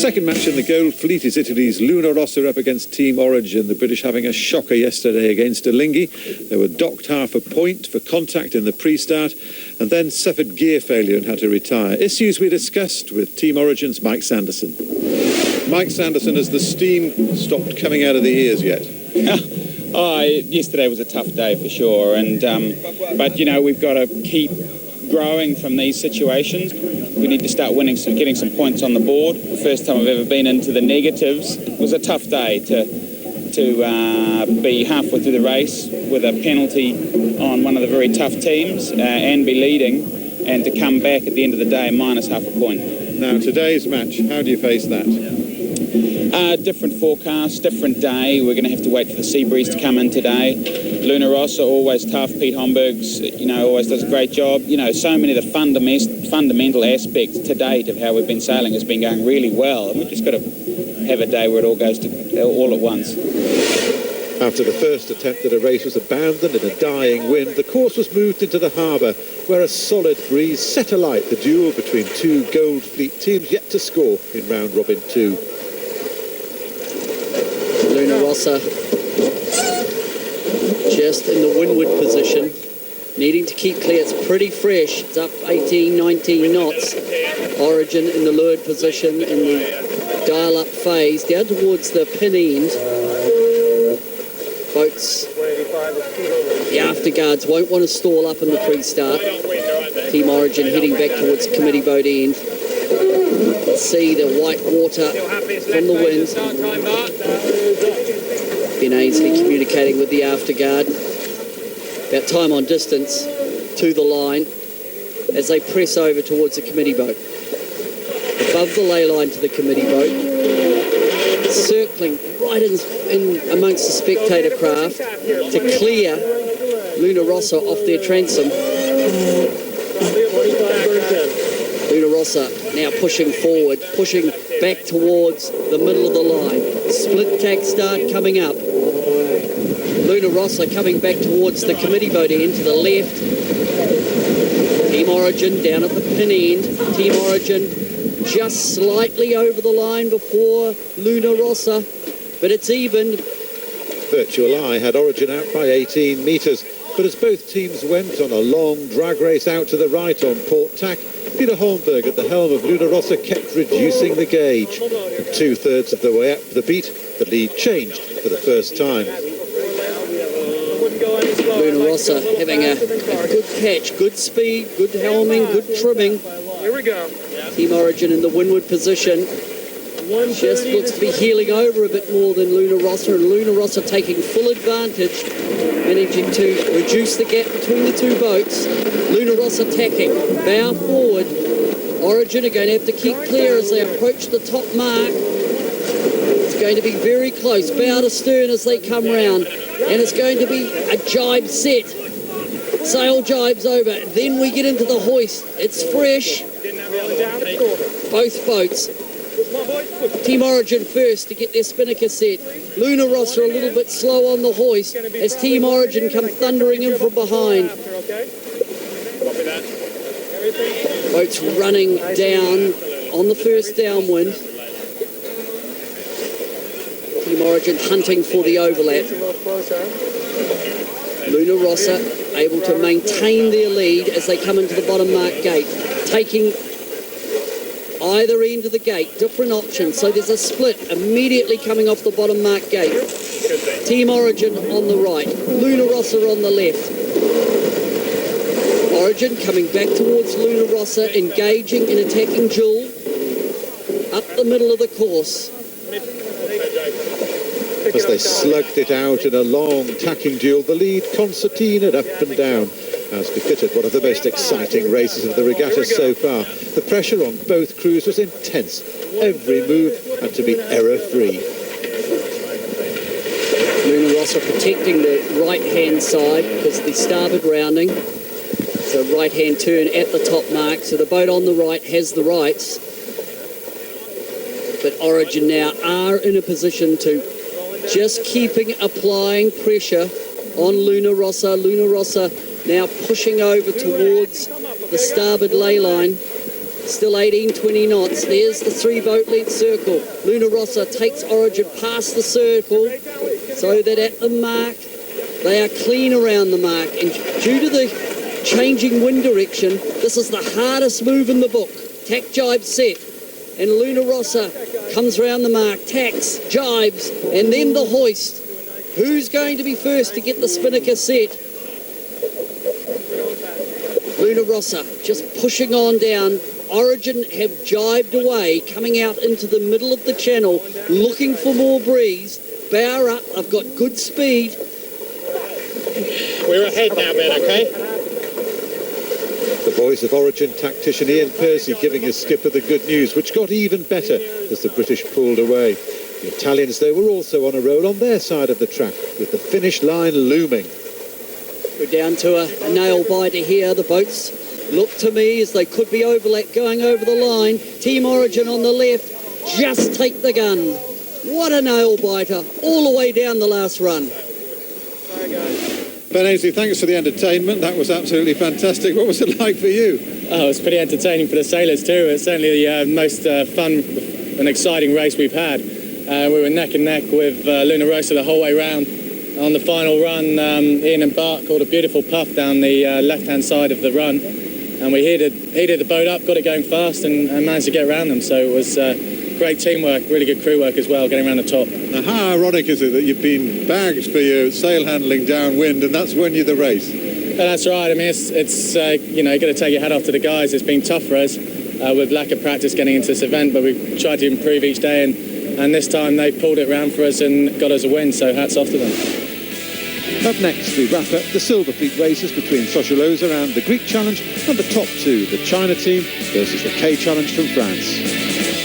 second match in the Gold Fleet is Italy's Luna Rossa up against Team Origin. The British having a shocker yesterday against Alinghi. They were docked half a point for contact in the pre-start and then suffered gear failure and had to retire. Issues we discussed with Team Origin's Mike Sanderson. Mike Sanderson, has the steam stopped coming out of the ears yet? Yesterday was a tough day for sure, and but you know, we've got to keep growing from these situations. We need to start getting some points on the board. The first time I've ever been into the negatives. It was a tough day to be halfway through the race with a penalty on one of the very tough teams and be leading, and to come back at the end of the day minus half a point. Now, today's match, how do you face that? Different forecast, different day. We're going to have to wait for the sea breeze to come in today. Luna Rossa, always tough. Pete Holmberg's, always does a great job. So many of the fundamental aspects to date of how we've been sailing has been going really well. And we've just got to have a day where it all goes all at once. After the first attempt at a race was abandoned in a dying wind, the course was moved into the harbour, where a solid breeze set alight the duel between two Gold Fleet teams yet to score in round robin 2. Luna Rossa just in the windward position, needing to keep clear. It's pretty fresh. It's up 18, 19 knots. Origin in the leeward position in the dial-up phase, down towards the pin end. Boats, the afterguards won't want to stall up in the pre-start. Team Origin heading back towards the committee boat end. See the white water from the wind. Ben Ainslie communicating with the afterguard about time on distance to the line as they press over towards the committee boat. Above the ley line to the committee boat, circling right in amongst the spectator craft to clear Luna Rossa off their transom. Luna Rossa now pushing forward, pushing back towards the middle of the line. Split tack start coming up. Luna Rossa coming back towards the committee boat end to the left. Team Origin down at the pin end. Team Origin just slightly over the line before Luna Rossa, but it's even. Virtual Eye had Origin out by 18 metres, but as both teams went on a long drag race out to the right on port tack, Peter Holmberg at the helm of Luna Rossa kept reducing the gauge. And 2/3 of the way up the beat, the lead changed for the first time. Luna Rossa having a good catch, good speed, good helming, good trimming. Here we go. Team Origin in the windward position. Just looks to be heeling over a bit more than Luna Rossa, and Luna Rossa taking full advantage, managing to reduce the gap between the two boats. Luna Rossa tacking, bow forward. Origin are going to have to keep clear as they approach the top mark. It's going to be very close, bow to stern as they come round, and it's going to be a jibe set. Sail jibes over, then we get into the hoist. It's fresh. Both boats. Team Origin first to get their spinnaker set. Luna Rossa a little bit slow on the hoist as Team Origin come thundering in from behind. Boats running down on the first downwind. Team Origin hunting for the overlap. Luna Rossa able to maintain their lead as they come into the bottom mark gate, taking either end of the gate, different options. So there's a split immediately coming off the bottom mark gate. Team Origin on the right, Luna Rossa on the left. Origin coming back towards Luna Rossa, engaging in attacking duel up the middle of the course. As they slugged it out in a long tacking duel, the lead concertinaed up and down, as befitted one of the most exciting races of the regatta so far. The pressure on both crews was intense. Every move had to be error-free. Luna Rossa protecting the right-hand side because of the starboard rounding. So right-hand turn at the top mark. So the boat on the right has the rights. But Origin now are in a position to just applying pressure on Luna Rossa. Luna Rossa now pushing over towards the starboard ley line. Still 18, 20 knots. There's the 3 boat length circle. Luna Rossa takes Origin past the circle so that at the mark, they are clean around the mark. And due to the changing wind direction, this is the hardest move in the book. Tack, jibe, set. And Luna Rossa comes around the mark, tacks, jibes, and then the hoist. Who's going to be first to get the spinnaker set? Luna Rossa just pushing on down. Origin have jibed away, coming out into the middle of the channel, looking for more breeze. Bow up, I've got good speed. We're ahead now, Ben, okay? The voice of Origin tactician Ian Percy giving his skipper the good news, which got even better as the British pulled away. The Italians, though, were also on a roll on their side of the track, with the finish line looming. We're down to a nail biter here. The boats look to me as they could be going over the line. Team Origin on the left, just take the gun. What a nail biter, all the way down the last run. Ben Ainslie, thanks for the entertainment. That was absolutely fantastic. What was it like for you? Oh, it was pretty entertaining for the sailors too. It's certainly the most fun and exciting race we've had. We were neck and neck with Luna Rossa the whole way round. On the final run, Ian and Bart caught a beautiful puff down the left-hand side of the run, and we heated the boat up, got it going fast, and managed to get around them. So it was great teamwork, really good crew work as well, getting around the top. Now, how ironic is it that you've been bagged for your sail handling downwind, and that's won you the race? That's right. I mean, it's you know, you've got to take your hat off to the guys. It's been tough for us with lack of practice getting into this event, but we've tried to improve each day, and this time they pulled it round for us and got us a win, so hats off to them. Up next, we wrap up the Silver Fleet races between Sochaloza and the Greek Challenge, and the top two, the China team versus the K Challenge from France.